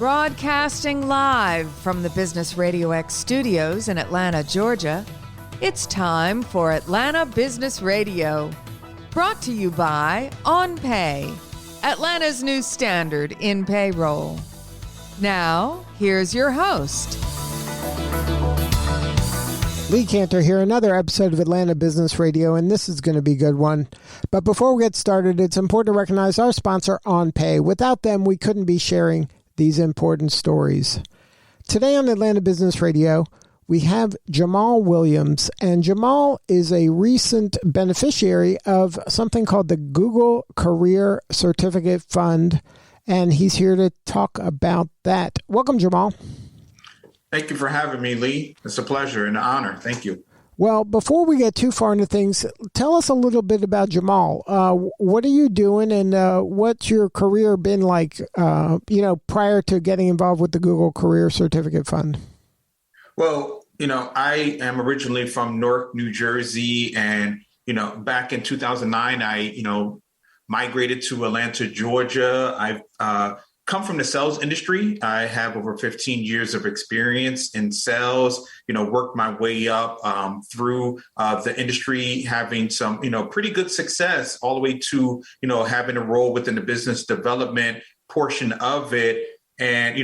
Broadcasting live from the Business RadioX studios in Atlanta, Georgia, it's time for Atlanta Business Radio. Brought to you by OnPay, Atlanta's new standard in payroll. Now, here's your host. Lee Cantor here, another episode of Atlanta Business Radio, and this is going to be a good one. But before we get started, it's important to recognize our sponsor, OnPay. Without them, we couldn't be sharing these important stories. Today on Atlanta Business Radio, we have Jamal Williams, and Jamal is a recent beneficiary of something called the Google Career Certificate Fund, and he's here to talk about that. Welcome, Jamal. Thank you for having me, Lee. It's a pleasure and an honor. Thank you. Well, before we get too far into things, tell us a little bit about Jamal. What are you doing, and what's your career been like, prior to getting involved with the Google Career Certificate Fund? Well, I am originally from Newark, New Jersey, and, back in 2009, I, migrated to Atlanta, Georgia. I've come from the sales industry. I have over 15 years of experience in sales, worked my way up through the industry, having some, pretty good success all the way to, having a role within the business development portion of it. And,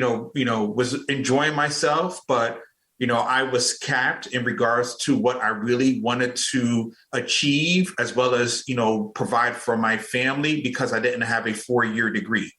was enjoying myself, but, I was capped in regards to what I really wanted to achieve, as well as, provide for my family, because I didn't have a 4-year degree.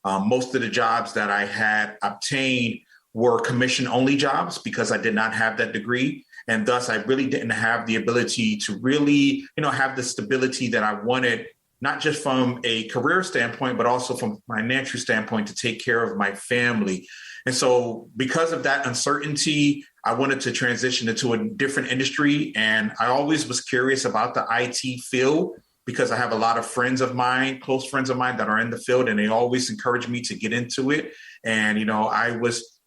Most of the jobs that I had obtained were commission-only jobs because I did not have that degree. And thus, I really didn't have the ability to really, have the stability that I wanted, not just from a career standpoint, but also from a financial standpoint to take care of my family. And so because of that uncertainty, I wanted to transition into a different industry. And I always was curious about the IT field, because I have a lot of friends of mine, close friends of mine that are in the field, and they always encourage me to get into it. And, I was,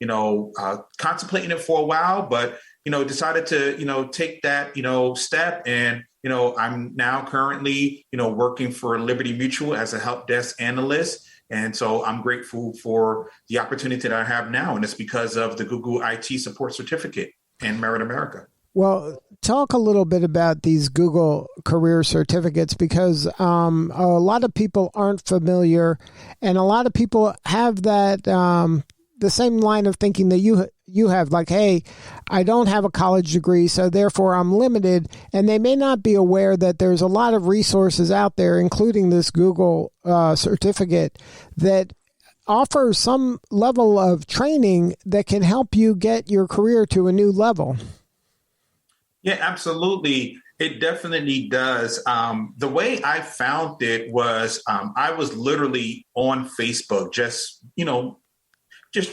contemplating it for a while, but, decided to, take that, step. And, I'm now currently, working for Liberty Mutual as a help desk analyst. And so I'm grateful for the opportunity that I have now. And it's because of the Google IT Support Certificate and Merit America. Well, talk a little bit about these Google Career Certificates, because a lot of people aren't familiar, and a lot of people have that the same line of thinking that you have, like, hey, I don't have a college degree, so therefore I'm limited, and they may not be aware that there's a lot of resources out there, including this Google certificate, that offers some level of training that can help you get your career to a new level. Yeah, absolutely. It definitely does. The way I found it was I was literally on Facebook, just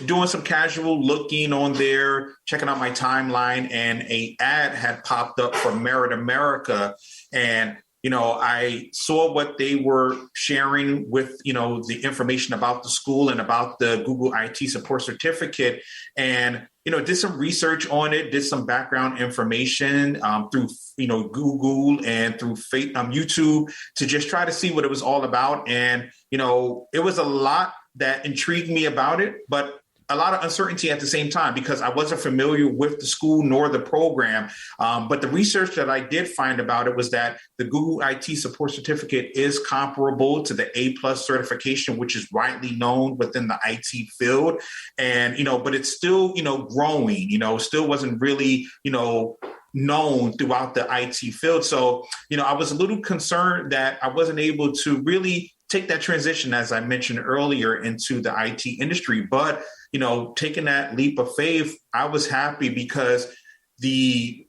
doing some casual looking on there, checking out my timeline, and an ad had popped up for Merit America. And, I saw what they were sharing with, the information about the school and about the Google IT Support Certificate, and did some research on it, did some background information through, Google and through YouTube to just try to see what it was all about. And, it was a lot that intrigued me about it, but a lot of uncertainty at the same time, because I wasn't familiar with the school nor the program. But the research that I did find about it was that the Google IT Support Certificate is comparable to the A+ certification, which is widely known within the IT field. And, but it's still, growing, still wasn't really, known throughout the IT field. So, I was a little concerned that I wasn't able to really take that transition, as I mentioned earlier, into the IT industry. But, taking that leap of faith, I was happy because the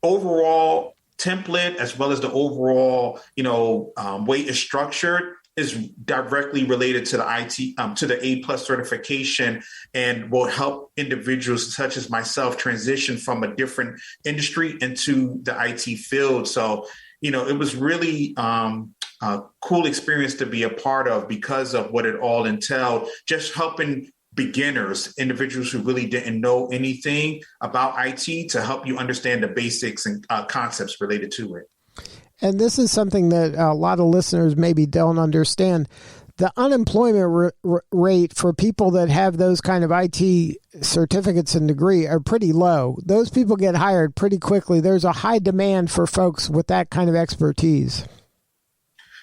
overall template, as well as the overall, way it's structured, is directly related to the IT, to the A+ certification, and will help individuals such as myself transition from a different industry into the IT field. So, it was really a cool experience to be a part of because of what it all entailed, just helping beginners, individuals who really didn't know anything about IT, to help you understand the basics and concepts related to it. And this is something that a lot of listeners maybe don't understand. the unemployment rate for people that have those kind of IT certificates and degree are pretty low. Those people get hired pretty quickly. There's a high demand for folks with that kind of expertise.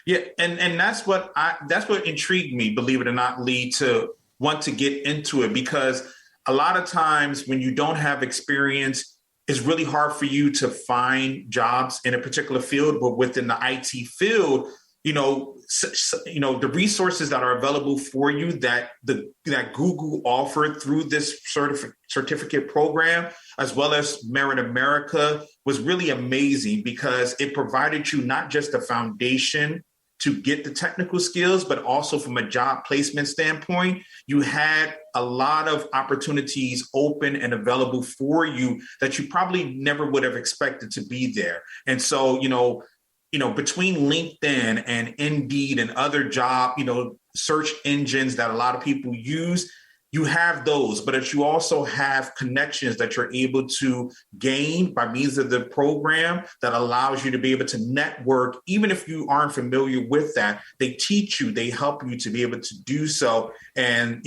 Yeah, and that's what intrigued me, believe it or not, Lee, to want to get into it, because a lot of times when you don't have experience, it's really hard for you to find jobs in a particular field. But within the IT field, the resources that are available for you that Google offered through this certificate program, as well as Merit America, was really amazing, because it provided you not just a foundation to get the technical skills, but also from a job placement standpoint, you had a lot of opportunities open and available for you that you probably never would have expected to be there. And so, between LinkedIn and Indeed and other job, search engines that a lot of people use, you have those, but you also have connections that you're able to gain by means of the program that allows you to be able to network. Even if you aren't familiar with that, they teach you, they help you to be able to do so. And,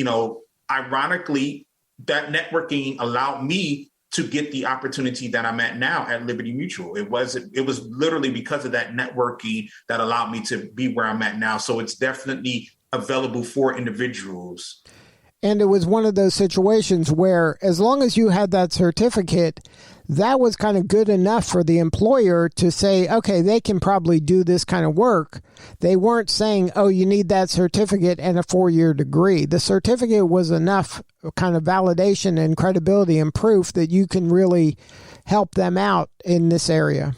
ironically, that networking allowed me to get the opportunity that I'm at now at Liberty Mutual. It was literally because of that networking that allowed me to be where I'm at now. So it's definitely available for individuals. And it was one of those situations where, as long as you had that certificate, that was kind of good enough for the employer to say, okay, they can probably do this kind of work. They weren't saying, oh, you need that certificate and a 4-year degree. The certificate was enough kind of validation and credibility and proof that you can really help them out in this area.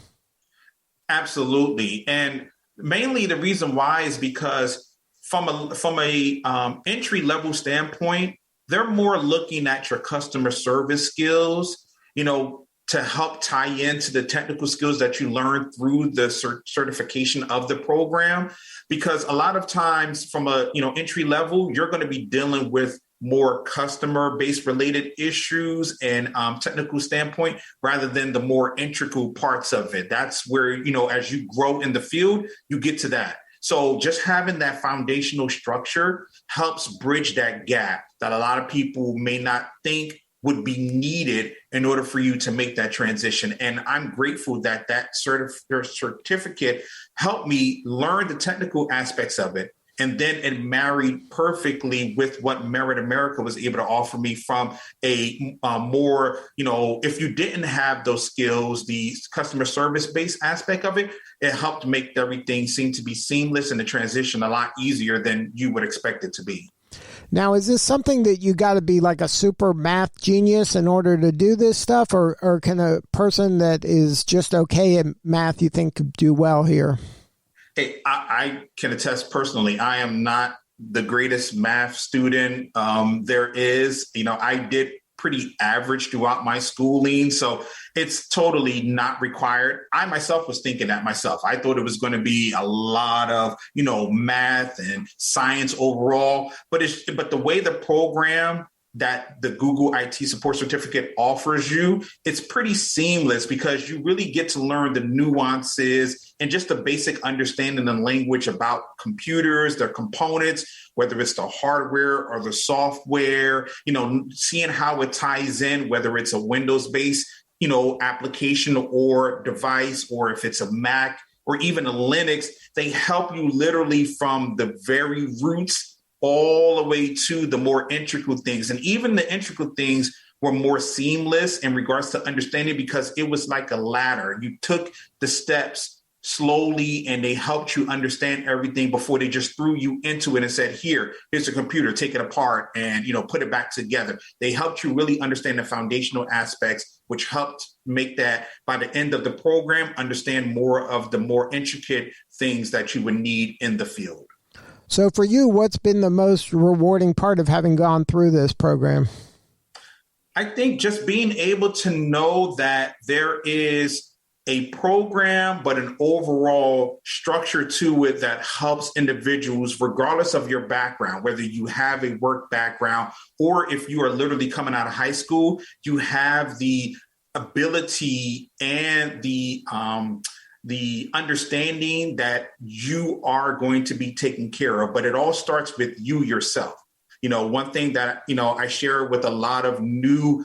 Absolutely. And mainly the reason why is because from a entry level standpoint, they're more looking at your customer service skills, to help tie into the technical skills that you learn through the certification of the program. Because a lot of times from a entry level, you're going to be dealing with more customer based related issues and technical standpoint, rather than the more integral parts of it. That's where, as you grow in the field, you get to that. So just having that foundational structure helps bridge that gap that a lot of people may not think would be needed in order for you to make that transition. And I'm grateful that certificate helped me learn the technical aspects of it. And then it married perfectly with what Merit America was able to offer me from a more, if you didn't have those skills, the customer service-based aspect of it, it helped make everything seem to be seamless and the transition a lot easier than you would expect it to be. Now, is this something that you got to be like a super math genius in order to do this stuff, or can a person that is just okay at math, you think, could do well here? Hey, I can attest personally, I am not the greatest math student there is. I did pretty average throughout my schooling, so it's totally not required. I myself was thinking that myself. I thought it was going to be a lot of, math and science overall, but the way the program that the Google IT Support Certificate offers you, it's pretty seamless, because you really get to learn the nuances and just the basic understanding and language about computers, their components, whether it's the hardware or the software, seeing how it ties in, whether it's a Windows-based, application or device, or if it's a Mac or even a Linux. They help you literally from the very roots all the way to the more integral things. And even the integral things were more seamless in regards to understanding, because it was like a ladder. You took the steps slowly and they helped you understand everything before they just threw you into it and said, here's a computer, take it apart and, put it back together. They helped you really understand the foundational aspects, which helped make that by the end of the program, understand more of the more intricate things that you would need in the field. So for you, what's been the most rewarding part of having gone through this program? I think just being able to know that there is a program, but an overall structure to it that helps individuals, regardless of your background, whether you have a work background or if you are literally coming out of high school, you have the ability and the the understanding that you are going to be taken care of, but it all starts with you yourself. One thing that, I share with a lot of new,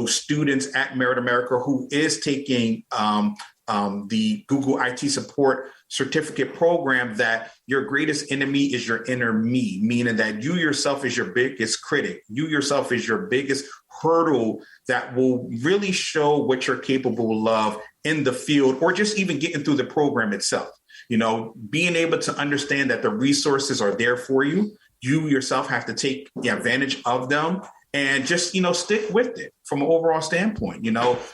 students at Merit America who is taking the Google IT support certificate program, that your greatest enemy is your inner me, meaning that you yourself is your biggest critic. You yourself is your biggest hurdle that will really show what you're capable of in the field, or just even getting through the program itself. Being able to understand that the resources are there for you. You yourself have to take advantage of them and just, stick with it from an overall standpoint,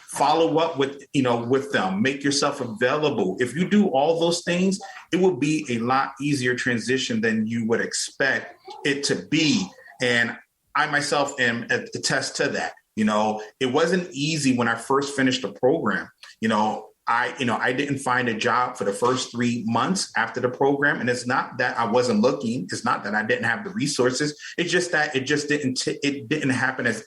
follow up with them, make yourself available. If you do all those things, it will be a lot easier transition than you would expect it to be. And I myself am attest to that. It wasn't easy when I first finished the program. I didn't find a job for the first 3 months after the program. And it's not that I wasn't looking. It's not that I didn't have the resources. It's just that it didn't happen as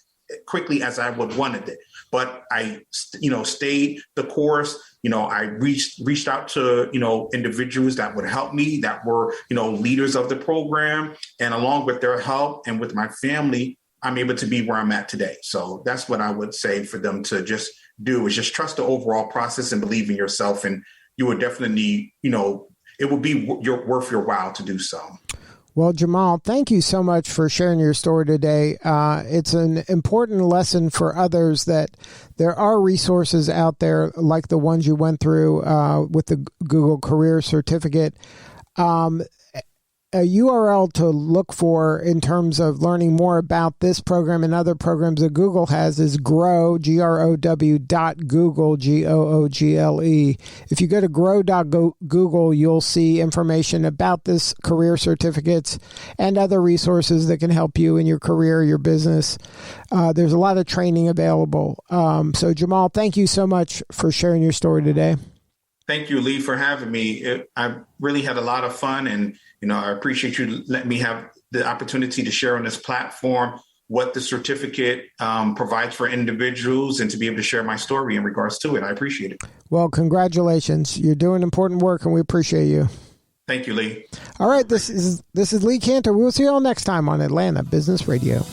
quickly as I would wanted it. But I, stayed the course. I reached out to, individuals that would help me, that were, leaders of the program. And along with their help and with my family, I'm able to be where I'm at today. So that's what I would say for them to just do, is just trust the overall process and believe in yourself. And you would definitely, it will be worth your while to do so. Well, Jamal, thank you so much for sharing your story today. It's an important lesson for others that there are resources out there like the ones you went through with the Google Career Certificate. A URL to look for in terms of learning more about this program and other programs that Google has is grow, GROW.Google, GOOGLE. If you go to grow.google, you'll see information about this career certificates and other resources that can help you in your career, your business. There's a lot of training available. So Jamal, thank you so much for sharing your story today. Thank you, Lee, for having me. I really had a lot of fun, and I appreciate you letting me have the opportunity to share on this platform what the certificate provides for individuals, and to be able to share my story in regards to it. I appreciate it. Well, congratulations. You're doing important work, and we appreciate you. Thank you, Lee. All right, this is Lee Cantor. We'll see you all next time on Atlanta Business Radio.